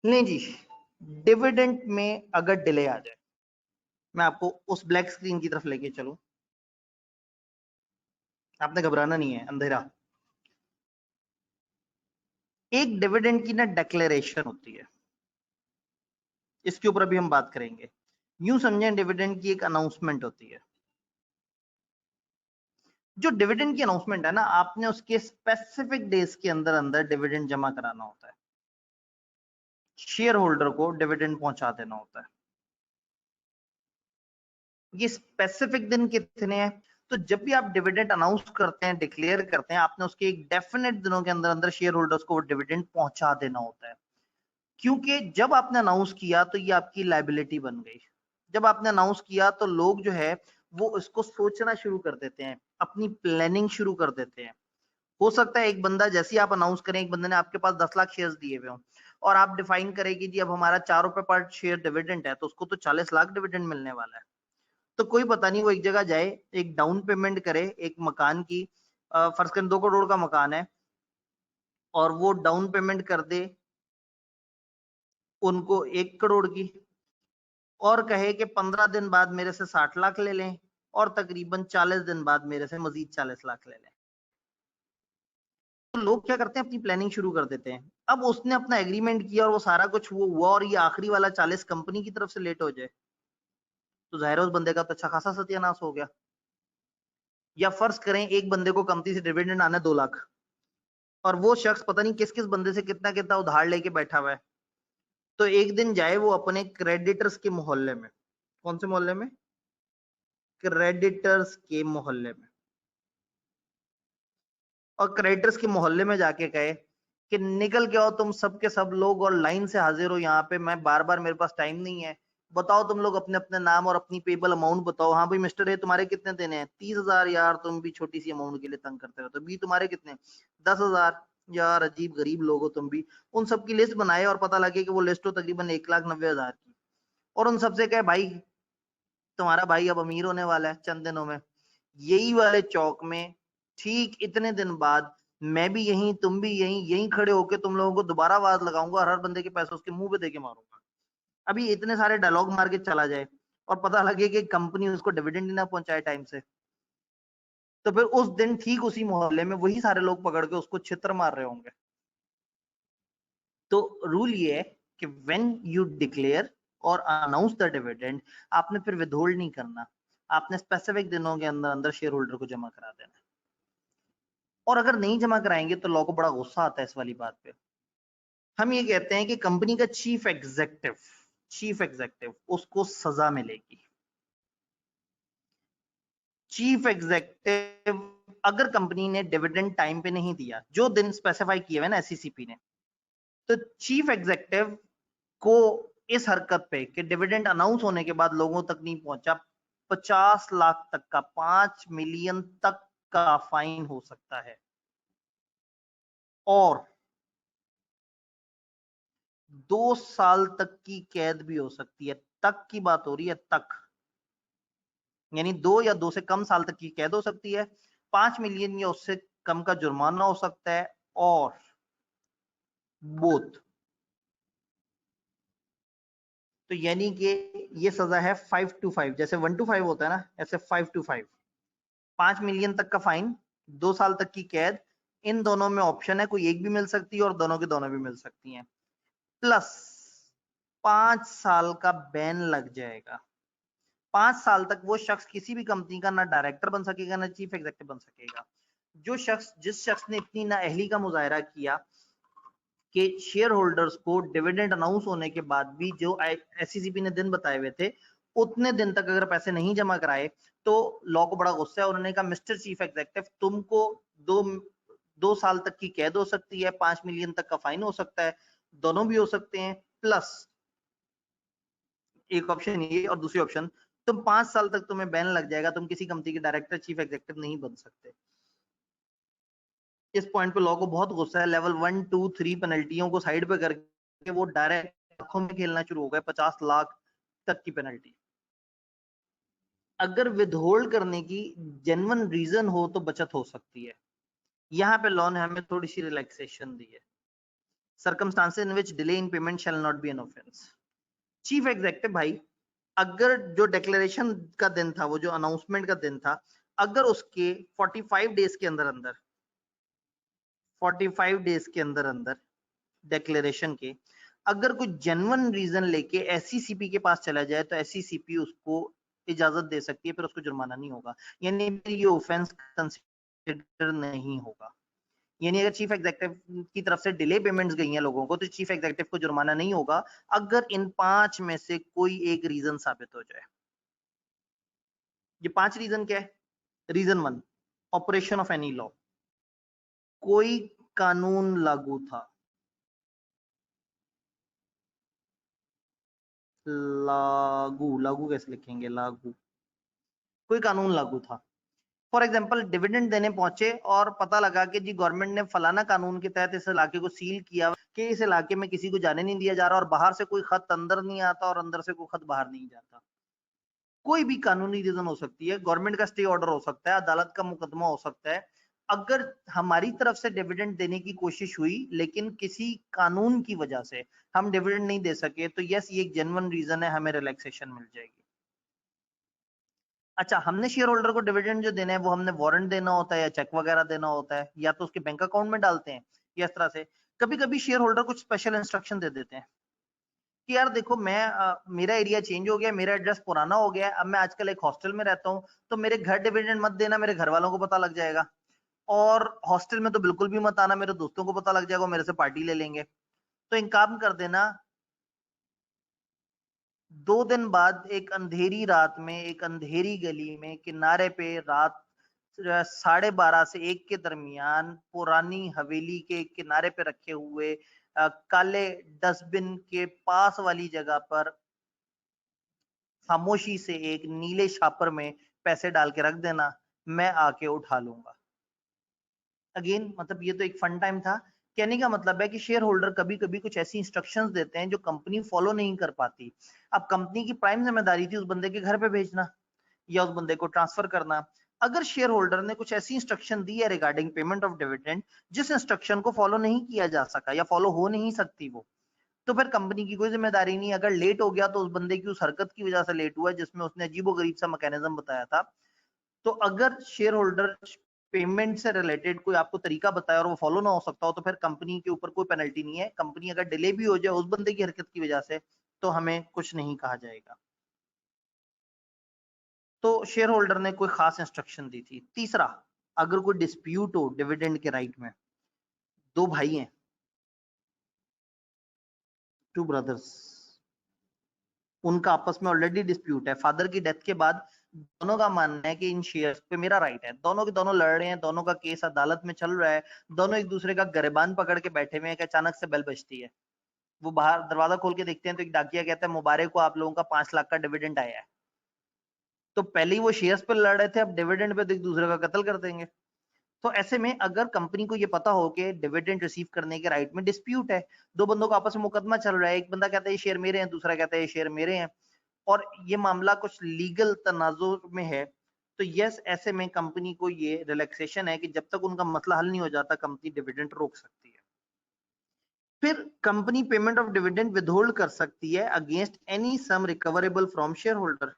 नहीं जी, डिविडेंड में अगर डिले आ जाए, मैं आपको उस ब्लैक स्क्रीन की तरफ लेके चलूं, आपने घबराना नहीं है, अंधेरा। एक डिविडेंड की ना डिक्लेरेशन होती है, इसके ऊपर अभी हम बात करेंगे। यूं समझें डिविडेंड की एक अनाउंसमेंट होती है। जो डिविडेंड की अनाउंसमेंट है ना, आपने उसके स्पेसिफिक डेज के अंदर अंदर डिविडेंड जमा कराना होता है, शेयर होल्डर को डिविडेंड पहुंचा देना होता है। ये स्पेसिफिक दिन कितने हैं? तो जब भी आप डिविडेंड अनाउंस करते हैं, डिक्लेयर करते हैं, आपने उसके एक डेफिनेट दिनों के अंदर अंदर शेयर होल्डर्स को डिविडेंड पहुंचा देना होता है। क्योंकि जब आपने अनाउंस किया तो ये आपकी लायबिलिटी बन गई। जब आपने अनाउंस किया तो लोग जो है वो इसको सोचना शुरू कर देते हैं, अपनी प्लानिंग शुरू कर देते हैं। हो सकता है एक बंदा, जैसे आप अनाउंस करें, एक बंदे ने आपके पास 10 लाख शेयर्स दिए हुए हों और आप डिफाइन करें कि जी अब हमारा 4 रुपए पर शेयर डिविडेंड है, तो उसको तो 40 लाख डिविडेंड मिलने वाला है। तो कोई पता नहीं, वो एक जगह जाए, एक डाउन पेमेंट करे एक मकान की, फर्ज करें 2 करोड़ का मकान है, और वो डाउन पेमेंट कर दे उनको 1 करोड़ की, और कहे कि 15 दिन बाद मेरे से 60 लाख ले लें, और तकरीबन 40 दिन बाद मेरे से मजीद 40 लाख ले लें। तो लोग क्या करते हैं, अपनी प्लानिंग शुरू कर देते हैं। अब उसने अपना एग्रीमेंट किया और वो सारा कुछ वो हुआ, और ये आखिरी वाला 40 कंपनी की तरफ से लेट हो जाए, तो जाहिर है उस बंदे का तो अच्छा खासा सत्यानाश हो गया। या फर्ज करें एक बंदे को कंपनी से डिविडेंड आना 2 लाख, और वो शख्स पता नहीं किस किस बंदे से कितना कितना उधार लेके बैठा हुआ है। तो एक दिन जाए वो अपने क्रेडिटर्स के मोहल्ले में, कौन से मोहल्ले में? क्रेडिटर्स के मोहल्ले में, और क्रेडिटर्स के मोहल्ले में जाके कहे कि निकल के आओ तुम सब के सब लोग और लाइन से हाजिर हो यहाँ पे, मैं बार बार, मेरे पास टाइम नहीं है, बताओ तुम लोग अपने अपने नाम और अपनी पेबल अमाउंट बताओ। हाँ भाई मिस्टर है, तुम्हारे कितने देने हैं? 30,000। यार तुम भी छोटी सी अमाउंट के लिए तंग करते रहते हो। भी तुम्हारे कितने? 10,000। यार अजीब गरीब लोग हो तुम भी। उन सबकी लिस्ट बनाए और पता लगे कि वो लिस्ट हो तकरीबन 1,90,000 की, और उन सबसे कहे भाई तुम्हारा भाई अब अमीर होने वाला है चंद दिनों में। यही वाले चौक में ठीक इतने दिन बाद मैं भी यहीं, तुम भी यहीं, यहीं खड़े होके तुम लोगों को दोबारा आवाज लगाऊंगा और हर बंदे के पैसे उसके मुंह पे देके मारूंगा। अभी इतने सारे डायलॉग मार के चला जाए और पता लगे कि कंपनी उसको डिविडेंड ही ना पहुंचाए टाइम से, तो फिर उस दिन ठीक उसी मोहल्ले में वही सारे लोग पकड़ के उसको छित्र मार रहे होंगे। तो रूल ये है कि व्हेन यू डिक्लेयर और अनाउंस द डिविडेंड, आपने फिर विथहोल्ड नहीं करना, आपने स्पेसिफिक दिनों के अंदर अंदर शेयर होल्डर को जमा करा देना। और अगर नहीं जमा कराएंगे तो लॉ को बड़ा गुस्सा आता है इस वाली बात पे। हम ये कहते हैं कि कंपनी का चीफ एग्जेक्टिव उसको सजा मिलेगी। चीफ एग्जेक्टिव, अगर कंपनी ने डिविडेंड टाइम पे नहीं दिया, जो दिन स्पेसिफाई किए हुए ना एससीसीपी ने, तो चीफ एग्जेक्टिव को इस हरकत पे कि डिविडेंड अनाउंस होने के बाद लोगों तक नहीं पहुंचा, 50 लाख तक का, 5 मिलियन तक का फाइन हो सकता है, और 2 साल तक की कैद भी हो सकती है। तक की बात हो रही है, तक, यानी 2 या 2 से कम साल तक की कैद हो सकती है, 5 मिलियन या उससे कम का जुर्माना हो सकता है, और बोथ। तो यानी कि ये सजा है 5 to 5, जैसे 1 to 5 होता है ना, ऐसे 5 to 5। 5 मिलियन तक का फाइन, 2 साल तक की कैद, इन दोनों में ऑप्शन है, कोई एक भी मिल सकती है और दोनों के दोनों भी मिल सकती हैं, प्लस 5 साल का बैन लग जाएगा। 5 साल तक वो शख्स किसी भी कंपनी का ना डायरेक्टर बन सकेगा ना चीफ एग्जेक्टिव बन सकेगा। जिस शख्स ने इतनी नाअहली का मुजाहरा किया कि शेयर होल्डर्स को डिविडेंड अनाउंस होने के बाद भी जो एससीसीपी ने दिन बताए हुए थे उतने दिन तक अगर पैसे नहीं जमा कराए, तो लॉ को बड़ा गुस्सा है। उन्होंने कहा मिस्टर चीफ एग्जेक्टिव, तुमको 2 साल तक की कैद हो सकती है, 5 मिलियन तक का फाइन हो सकता है, दोनों भी हो सकते हैं, प्लस एक ऑप्शन ये और दूसरी ऑप्शन, तुम 5 साल तक तुम्हें बैन लग जाएगा, तुम किसी कंपनी के डायरेक्टर चीफ एग्जेक्टिव नहीं बन सकते। इस पॉइंट पे लॉ को बहुत गुस्सा है। लेवल 1 2 3 पेनल्टियों को साइड पे करके वो डायरेक्ट आंखों में खेलना शुरू हो गया, 50 लाख तक की पेनल्टी। अगर विदहोल्ड करने की जेन्युइन रीजन हो तो बचत हो सकती है। यहाँ पे लॉ ने हमें थोड़ी सी रिलैक्सेशन दी है। circumstances in which delay in payment shall not be an offense. Chief executive भाई अगर जो डिक्लेरेशन का दिन था, वो जो अनाउंसमेंट का दिन था, अगर उसके 45 डेज के अंदर अंदर 45 डेज के अंदर अंदर डिक्लेरेशन के अगर कोई जेन्युइन रीजन लेके एससीसीपी के पास चला जाए तो एससीसीपी उसको इजाजत दे सकती है, फिर उसको जुर्माना नहीं होगा, यानी ये ऑफेंस कंसीडर नहीं होगा। यानी अगर चीफ एग्जेक्टिव की तरफ से डिले पेमेंट्स गई हैं लोगों को तो चीफ एग्जेक्टिव को जुर्माना नहीं होगा अगर इन 5 में से कोई एक रीजन साबित हो जाए। ये 5 रीजन क्या है? Reason 1, operation of any law, कोई कानून लागू था, लागू कैसे लिखेंगे? लागू, कोई कानून लागू था। फॉर एग्जाम्पल डिविडेंड देने पहुंचे और पता लगा कि जी गवर्नमेंट ने फलाना कानून के तहत इस इलाके को सील किया कि इस इलाके में किसी को जाने नहीं दिया जा रहा और बाहर से कोई खत अंदर नहीं आता और अंदर से कोई खत बाहर नहीं जाता। कोई भी कानूनी रीजन हो सकती है, गवर्नमेंट का स्टे ऑर्डर हो सकता है, अदालत का मुकदमा हो सकता है। अगर हमारी तरफ से डिविडेंड देने की कोशिश हुई लेकिन किसी कानून की वजह से हम डिविडेंड नहीं दे सके तो यस ये एक जेन्युइन रीजन है, हमें रिलैक्सेशन मिल जाएगी। अच्छा, हमने शेयर होल्डर को डिविडेंड जो देना है वो हमने वारंट देना होता है या चेक वगैरह देना होता है या तो उसके बैंक अकाउंट में डालते हैं या इस तरह से। कभी कभी शेयर होल्डर कुछ स्पेशल इंस्ट्रक्शन दे देते हैं कि यार देखो मैं मेरा एरिया चेंज हो गया, मेरा एड्रेस पुराना हो गया है, अब मैं आजकल एक हॉस्टल में रहता हूँ तो मेरे घर डिविडेंड मत देना, मेरे घर वालों को पता लग जाएगा, और हॉस्टल में तो बिल्कुल भी मत आना, मेरे दोस्तों को पता लग जाएगा, मेरे से पार्टी ले लेंगे। तो एक काम कर देना, 2 दिन बाद एक अंधेरी रात में एक अंधेरी गली में किनारे पे रात 12:30 से 1 के दरमियान पुरानी हवेली के किनारे पे रखे हुए काले डस्टबिन के पास वाली जगह पर खामोशी से एक नीले छापर में पैसे डाल के रख देना, मैं आके उठा लूंगा। अगेन मतलब ये तो एक फन टाइम था। कहने का मतलब है कि शेयर होल्डर कभी कभी कुछ ऐसी इंस्ट्रक्शंस देते हैं जो कंपनी फॉलो नहीं कर पाती। अब कंपनी की प्राइम जिम्मेदारी थी उस बंदे के घर पे भेजना या उस बंदे को ट्रांसफर करना। अगर शेयर होल्डर ने कुछ ऐसी इंस्ट्रक्शन दी है रिगार्डिंग पेमेंट ऑफ डिविडेंड जिस इंस्ट्रक्शन को फॉलो नहीं किया जा सका या फॉलो हो नहीं सकती वो, तो फिर कंपनी की कोई जिम्मेदारी नहीं। अगर लेट हो गया तो उस बंदे की उस हरकत की वजह से लेट हुआ जिसमें उसने अजीबोगरीब सा मैकेनिज्म बताया था। तो अगर शेयर होल्डर पेमेंट से रिलेटेड कोई आपको तरीका बताया और वो फॉलो ना हो सकता हो तो फिर कंपनी के ऊपर कोई पेनल्टी नहीं है। कंपनी अगर डिले भी हो जाए उस बंदे की हरकत की वजह से तो हमें कुछ नहीं कहा जाएगा। तो शेयर होल्डर ने कोई खास इंस्ट्रक्शन दी थी। तीसरा, अगर कोई डिस्प्यूट हो डिविडेंड के राइट में, 2 भाई हैं, 2 ब्रदर्स, उनका आपस में ऑलरेडी डिस्प्यूट है, फादर की डेथ के बाद दोनों का मानना है कि इन शेयर्स पे मेरा राइट है, दोनों के दोनों लड़ रहे हैं, दोनों का केस अदालत में चल रहा है, दोनों एक दूसरे का गिरबान पकड़ के बैठे हुए हैं कि अचानक से बेल बजती है, वो बाहर दरवाजा खोल के देखते हैं तो एक डाकिया कहता है मुबारक को आप लोगों का 5 लाख का डिविडेंड आया है। तो पहले ही वो शेयर्स पे लड़ रहे थे, अब डिविडेंड पे एक दूसरे का कत्ल कर देंगे। तो ऐसे में अगर कंपनी को ये पता हो कि डिविडेंड रिसीव करने के राइट में डिस्प्यूट है, 2 बंदों का आपस में मुकदमा चल रहा है, एक बंदा कहता है ये शेयर मेरे हैं, दूसरा कहता है ये शेयर मेरे हैं, और ये मामला कुछ लीगल तनाजुर में है, तो यस ऐसे में कंपनी को ये रिलैक्सेशन है कि जब तक उनका मसला हल नहीं हो जाता कंपनी डिविडेंड रोक सकती है। फिर company payment of dividend withhold कर सकती है against any sum recoverable from share holder.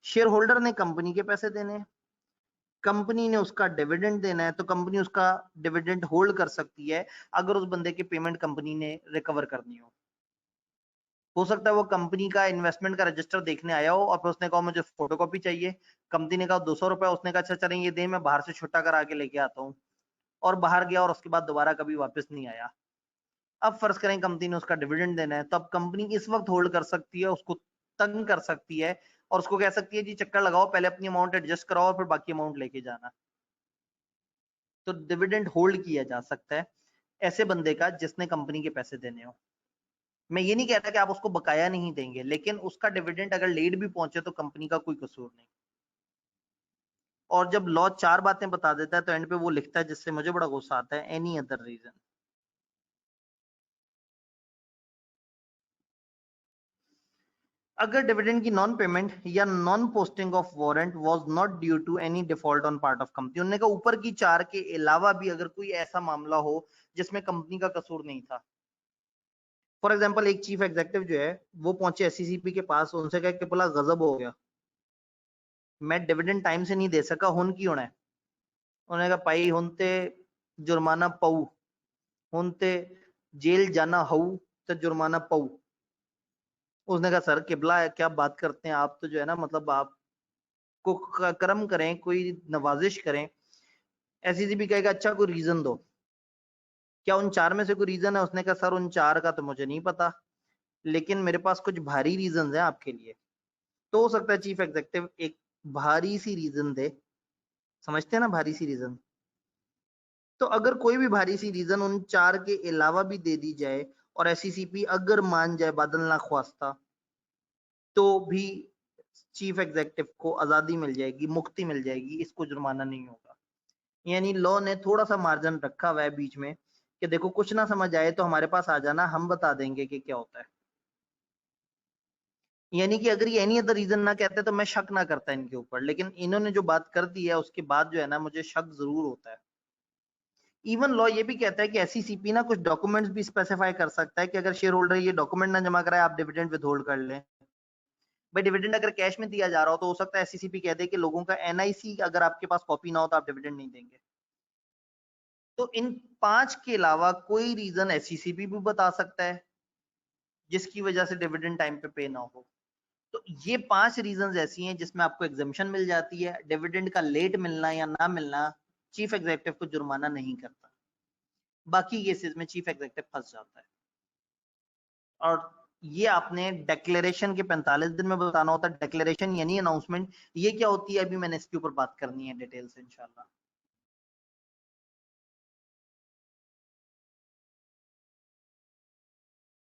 Share holder ने कंपनी के पैसे देने हैं, कंपनी ने उसका डिविडेंड देना है, तो कंपनी उसका डिविडेंड होल्ड कर सकती है अगर उस बंदे की पेमेंट कंपनी ने रिकवर करनी हो सकता है वो कंपनी का इन्वेस्टमेंट का रजिस्टर देखने आया हो और फिर उसने कहा मुझे फोटोकॉपी चाहिए, कंपनी ने कहा 200 रुपए, उसने कहा अच्छा चलें ये दे मैं बाहर से छुट्टा करा के लेके आता हूँ, और बाहर गया और उसके बाद दोबारा कभी वापस नहीं आया। अब फर्ज करें कंपनी ने उसका डिविडेंड देना है, तो अब कंपनी इस वक्त होल्ड कर सकती है, उसको तंग कर सकती है और उसको कह सकती है जी चक्कर लगाओ, पहले अपनी अमाउंट एडजस्ट कराओ और फिर बाकी अमाउंट लेके जाना। तो डिविडेंड होल्ड किया जा सकता है ऐसे बंदे का जिसने कंपनी के पैसे देने हो। मैं ये नहीं कहता कि आप उसको बकाया नहीं देंगे, लेकिन उसका डिविडेंड अगर लेट भी पहुंचे तो कंपनी का कोई कसूर नहीं। और जब लॉ 4 बातें बता देता है तो एंड पे वो लिखता है जिससे मुझे बड़ा गुस्सा आता है, एनी अदर रीजन। अगर डिविडेंड की नॉन पेमेंट या non posting of warrant was not due to any default on part of company, उन्होंने कहा ऊपर की 4 के अलावा भी अगर कोई ऐसा मामला हो जिसमें कंपनी का कसूर नहीं था, फॉर एग्जाम्पल एक चीफ एग्जीक्यूटिव जो है वो पहुंचे एससीसीपी के पास, उनसे कहा कि बोला गजब हो गया, मैं डिविडेंड टाइम से नहीं दे सका, हुन की होना है। उन्होंने कहा भाई हुन ते जुर्माना पाऊ, हुन ते जेल जाना हऊ तो जुर्माना पाऊ। उसने कहा सर किबला है, क्या बात करते हैं आप, तो जो है ना मतलब आप को कर्म करें, कोई नवाजिश करें। एससीसीपी कहेगा अच्छा कोई रीजन दो, क्या उन 4 में से कोई रीजन है? उसने कहा सर उन 4 का तो मुझे नहीं पता, लेकिन मेरे पास कुछ भारी रीजन है आपके लिए। तो हो सकता है चीफ एग्जीक्यूटिव एक भारी सी रीजन दे, समझते हैं ना भारी सी रीजन। तो अगर कोई भी भारी सी रीजन उन 4 के अलावा भी दे दी जाए और एससीसीपी अगर मान जाए बादल ना ख्वास्ता, तो भी चीफ एग्जीक्यूटिव को आजादी मिल जाएगी, मुक्ति मिल जाएगी, इसको जुर्माना नहीं होगा। यानी लॉ ने थोड़ा सा मार्जिन रखा हुआ है बीच में कि देखो कुछ ना समझ आए तो हमारे पास आ जाना, हम बता देंगे कि क्या होता है। यानी कि अगर ये एनी अदर रीजन ना कहते तो मैं शक ना करता इनके ऊपर, लेकिन इन्होंने जो बात कर दी है उसके बाद जो है ना मुझे शक जरूर होता है। इवन लॉ ये भी कहता है कि एससीसीपी ना कुछ डॉक्यूमेंट्स भी स्पेसिफाई कर सकता है कि अगर शेयर होल्डर ये डॉक्यूमेंट ना जमा कराए आप डिविडेंड विथहोल्ड कर लें। भाई डिविडेंड अगर कैश में दिया जा रहा हो तो हो सकता है एससीसीपी कह दे कि लोगों का एनआईसी अगर आपके पास कॉपी ना हो तो आप डिविडेंड नहीं देंगे। तो इन 5 के अलावा कोई रीजन एससीसीपी भी बता सकता है जिसकी वजह से डिविडेंड टाइम पे ना हो। तो ये 5 रीजंस ऐसी हैं जिसमें आपको एग्जेम्पशन मिल जाती है, डिविडेंड का लेट मिलना या ना मिलना चीफ एग्जीक्यूटिव को जुर्माना नहीं करता। बाकी केसेस में चीफ एग्जीक्यूटिव फंस जाता है। और ये आपने डिक्लेरेशन के 45 दिन में बताना होता है। डिक्लेरेशन यानी अनाउंसमेंट, ये क्या होती है अभी मैंने इसके ऊपर बात करनी है डिटेल से इंशाल्लाह।